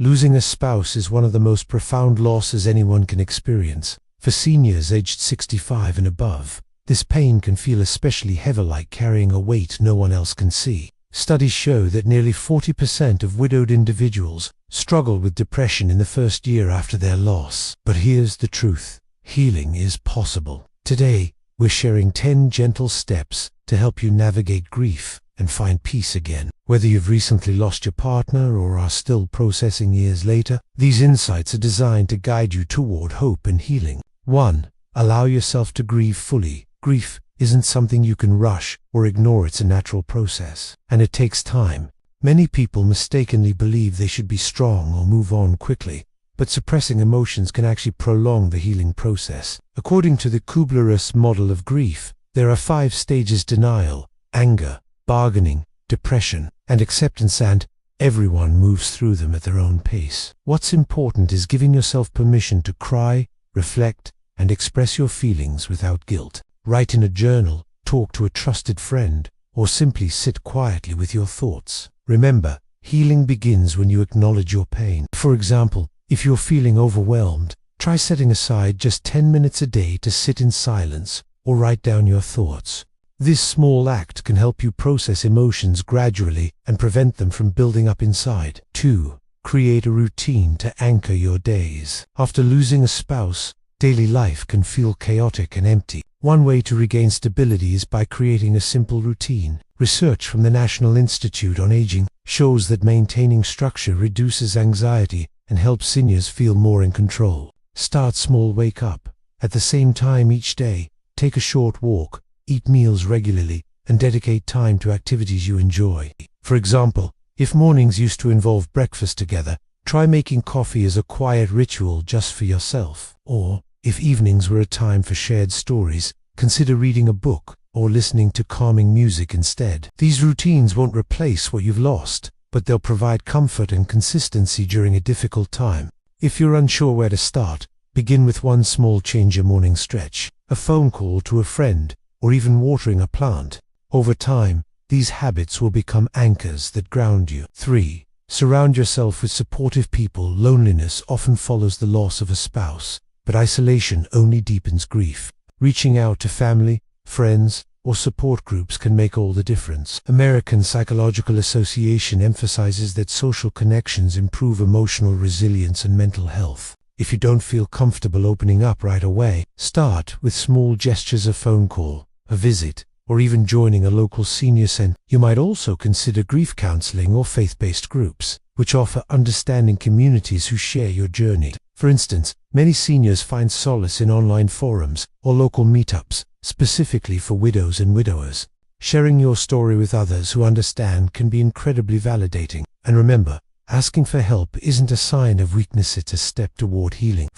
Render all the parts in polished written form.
Losing a spouse is one of the most profound losses anyone can experience. For seniors aged 65 and above, this pain can feel especially heavy, like carrying a weight no one else can see. Studies show that nearly 40% of widowed individuals struggle with depression in the first year after their loss. But here's the truth: healing is possible. Today, we're sharing 10 gentle steps to help you navigate grief and find peace again. Whether you've recently lost your partner or are still processing years later, these insights are designed to guide you toward hope and healing. 1. Allow yourself to grieve fully. Grief isn't something you can rush or ignore. It's a natural process, and it takes time. Many people mistakenly believe they should be strong or move on quickly, but suppressing emotions can actually prolong the healing process. According to the Kubler-Ross model of grief, there are 5 stages: denial, anger, bargaining, depression, and acceptance, and everyone moves through them at their own pace. What's important is giving yourself permission to cry, reflect, and express your feelings without guilt. Write in a journal, talk to a trusted friend, or simply sit quietly with your thoughts. Remember, healing begins when you acknowledge your pain. For example, if you're feeling overwhelmed, try setting aside just 10 minutes a day to sit in silence or write down your thoughts. This small act can help you process emotions gradually and prevent them from building up inside. 2. Create a routine to anchor your days. After losing a spouse, daily life can feel chaotic and empty. One way to regain stability is by creating a simple routine. Research from the National Institute on Aging shows that maintaining structure reduces anxiety and helps seniors feel more in control. Start small. Wake up at the same time each day, take a short walk, eat meals regularly, and dedicate time to activities you enjoy. For example, if mornings used to involve breakfast together, try making coffee as a quiet ritual just for yourself. Or, if evenings were a time for shared stories, consider reading a book or listening to calming music instead. These routines won't replace what you've lost, but they'll provide comfort and consistency during a difficult time. If you're unsure where to start, begin with one small change: a morning stretch, a phone call to a friend, or even watering a plant. Over time, these habits will become anchors that ground you. 3. Surround yourself with supportive people. Loneliness often follows the loss of a spouse, but isolation only deepens grief. Reaching out to family, friends, or support groups can make all the difference. American Psychological Association emphasizes that social connections improve emotional resilience and mental health. If you don't feel comfortable opening up right away, start with small gestures: a phone call, a visit, or even joining a local senior center. You might also consider grief counseling or faith-based groups, which offer understanding communities who share your journey. For instance, many seniors find solace in online forums or local meetups, specifically for widows and widowers. Sharing your story with others who understand can be incredibly validating. And remember, asking for help isn't a sign of weakness, it's a step toward healing.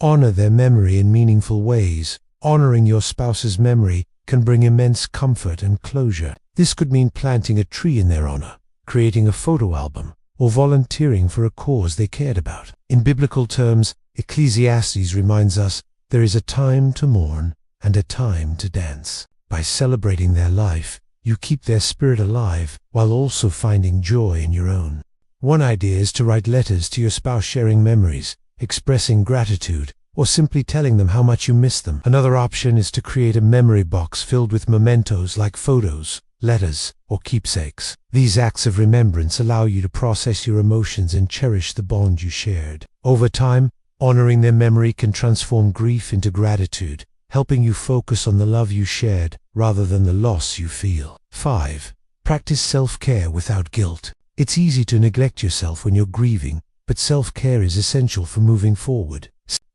Honor their memory in meaningful ways. Honoring your spouse's memory can bring immense comfort and closure. This could mean planting a tree in their honor, creating a photo album, or volunteering for a cause they cared about. In biblical terms, Ecclesiastes reminds us there is a time to mourn and a time to dance. By celebrating their life, you keep their spirit alive while also finding joy in your own. One idea is to write letters to your spouse, sharing memories, expressing gratitude, or simply telling them how much you miss them. Another option is to create a memory box filled with mementos like photos, letters, or keepsakes. These acts of remembrance allow you to process your emotions and cherish the bond you shared. Over time, honoring their memory can transform grief into gratitude, helping you focus on the love you shared rather than the loss you feel. 5. Practice self-care without guilt. It's easy to neglect yourself when you're grieving, but self-care is essential for moving forward.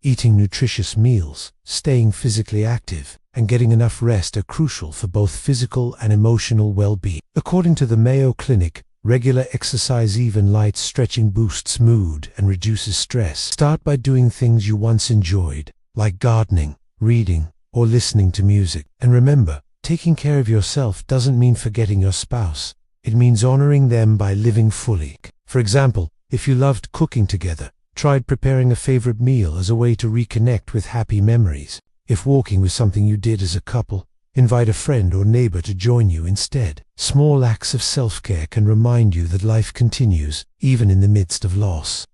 Eating nutritious meals, staying physically active, and getting enough rest are crucial for both physical and emotional well-being. According to the Mayo Clinic, regular exercise, even light stretching, boosts mood and reduces stress. Start by doing things you once enjoyed, like gardening, reading, or listening to music. And remember, taking care of yourself doesn't mean forgetting your spouse. It means honoring them by living fully. For example, if you loved cooking together, tried preparing a favorite meal as a way to reconnect with happy memories. If walking was something you did as a couple, invite a friend or neighbor to join you instead. Small acts of self-care can remind you that life continues, even in the midst of loss.